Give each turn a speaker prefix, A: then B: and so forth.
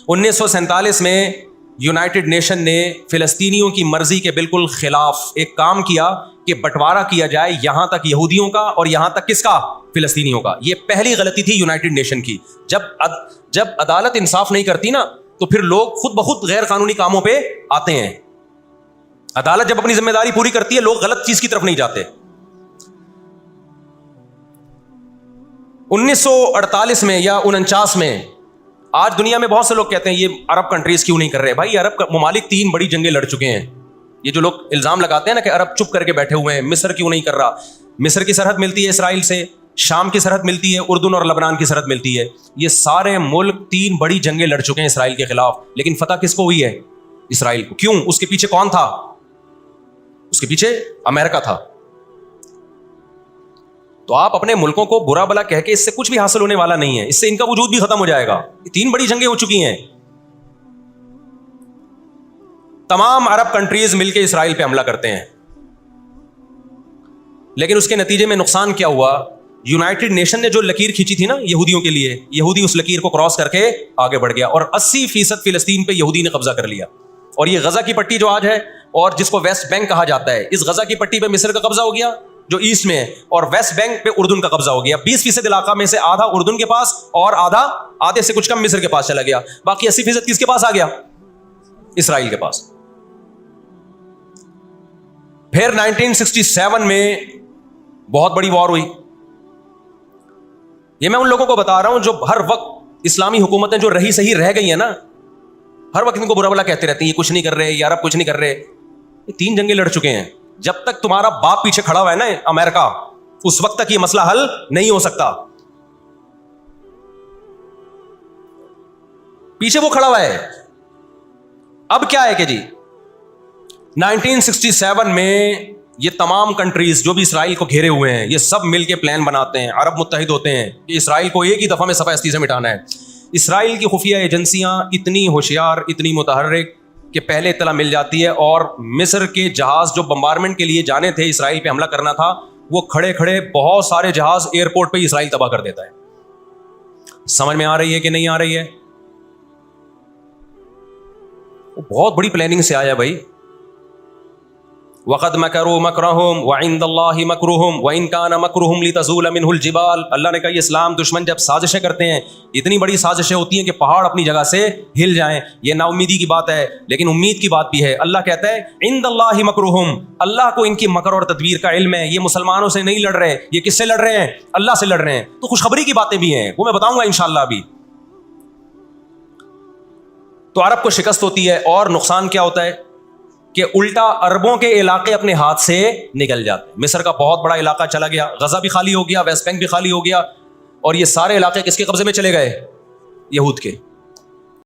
A: 1947 میں United nation نے فلسطینیوں کی مرضی کے بالکل خلاف ایک کام کیا کہ بٹوارا کیا جائے یہاں تک یہودیوں کا اور یہاں تک کس کا؟ فلسطینیوں کا. یہ پہلی غلطی تھی یونائٹڈ نیشن کی. جب عدالت انصاف نہیں کرتی نا تو پھر لوگ خود بخود غیر قانونی کاموں پہ آتے ہیں. عدالت جب اپنی ذمہ داری پوری کرتی ہے لوگ غلط چیز کی طرف نہیں جاتے. 1948 میں یا 49 میں آج دنیا میں بہت سے لوگ کہتے ہیں یہ عرب کنٹریز کیوں نہیں کر رہے. بھائی عرب ممالک 3 بڑی جنگیں لڑ چکے ہیں. یہ جو لوگ الزام لگاتے ہیں نا کہ عرب چپ کر کے بیٹھے ہوئے ہیں, مصر کیوں نہیں کر رہا. مصر کی سرحد ملتی ہے اسرائیل سے, شام کی سرحد ملتی ہے, اردن اور لبنان کی سرحد ملتی ہے. یہ سارے ملک 3 بڑی جنگیں لڑ چکے ہیں اسرائیل کے خلاف, لیکن فتح کس کو ہوئی ہے؟ اسرائیل کو. کیوں؟ اس کے پیچھے کون تھا؟ اس کے پیچھے امریکہ تھا. تو آپ اپنے ملکوں کو برا بلا کہہ کے اس سے کچھ بھی حاصل ہونے والا نہیں ہے. اس سے ان کا وجود بھی ختم ہو جائے گا. 3 بڑی جنگیں ہو چکی ہیں. تمام عرب کنٹریز مل کے اسرائیل پہ حملہ کرتے ہیں, لیکن اس کے نتیجے میں نقصان کیا ہوا؟ یونائٹڈ نیشن نے جو لکیر کھینچی تھی نا یہودیوں کے لیے, یہودی اس لکیر کو کراس کر کے آگے بڑھ گیا اور 80% فلسطین پہ یہودی نے قبضہ کر لیا. اور یہ غزہ کی پٹی جو آج ہے اور جس کو ویسٹ بینک کہا جاتا ہے, اس غزہ کی پٹی پہ مصر کا قبضہ ہو گیا جو ایسٹ میں ہے, اور ویسٹ بینک پہ اردن کا قبضہ ہو گیا. 20% علاقہ میں سے آدھا اردن کے پاس اور آدھے سے کچھ کم مصر کے پاس چلا گیا. باقی 80% کس کے پاس آ گیا؟ اسرائیل کے پاس. پھر 1967 میں بہت بڑی وار ہوئی. یہ میں ان لوگوں کو بتا رہا ہوں جو ہر وقت اسلامی حکومتیں جو رہی صحیح رہ گئی ہیں نا, ہر وقت ان کو برا بلا کہتے رہتے ہیں یہ کچھ نہیں کر رہے, یہ عرب کچھ نہیں کر رہے. یہ 3 جنگیں لڑ چکے ہیں. جب تک تمہارا باپ پیچھے کھڑا ہوا ہے نا امریکہ, اس وقت تک یہ مسئلہ حل نہیں ہو سکتا. پیچھے وہ کھڑا ہوا ہے. اب کیا ہے کہ جی 1967 میں یہ تمام کنٹریز جو بھی اسرائیل کو گھیرے ہوئے ہیں یہ سب مل کے پلان بناتے ہیں, عرب متحد ہوتے ہیں کہ اسرائیل کو ایک ہی دفعہ میں صفحہ ہستی سے مٹانا ہے. اسرائیل کی خفیہ ایجنسیاں اتنی ہوشیار, اتنی متحرک کہ پہلے اطلاع مل جاتی ہے, اور مصر کے جہاز جو بمبارمنٹ کے لیے جانے تھے اسرائیل پہ حملہ کرنا تھا, وہ کھڑے کھڑے بہت سارے جہاز ایئرپورٹ پہ اسرائیل تباہ کر دیتا ہے. سمجھ میں آ رہی ہے کہ نہیں آ رہی ہے؟ وہ بہت بڑی پلاننگ سے آیا بھائی. وَقَدْ مَكَرُوا مَكْرَهُمْ وَعِنْدَ اللَّهِ مَكْرُهُمْ وَإِنْ كَانَ مَكْرُهُمْ لِتَزُولَ مِنْهُ الْجِبَالُ. اللہ نے کہا یہ اسلام دشمن جب سازشیں کرتے ہیں, اتنی بڑی سازشیں ہوتی ہیں کہ پہاڑ اپنی جگہ سے ہل جائیں. یہ نا امیدی کی بات ہے, لیکن امید کی بات بھی ہے. اللہ کہتا ہے عِنْدَ اللَّهِ مَكْرُهُمْ, اللہ کو ان کی مکر اور تدبیر کا علم ہے. یہ مسلمانوں سے نہیں لڑ رہے, یہ کس سے لڑ رہے ہیں؟ اللہ سے لڑ رہے ہیں. تو خوشخبری کی باتیں بھی ہیں, وہ میں بتاؤں گا انشاءاللہ ابھی. تو عرب کو شکست ہوتی ہے اور نقصان کیا ہوتا ہے کہ الٹا عربوں کے علاقے اپنے ہاتھ سے نکل جاتے ہیں. مصر کا بہت بڑا علاقہ چلا گیا, غزہ بھی خالی ہو گیا, ویسٹ بینک بھی خالی ہو گیا, اور یہ سارے علاقے کس کے قبضے میں چلے گئے؟ یہود کے.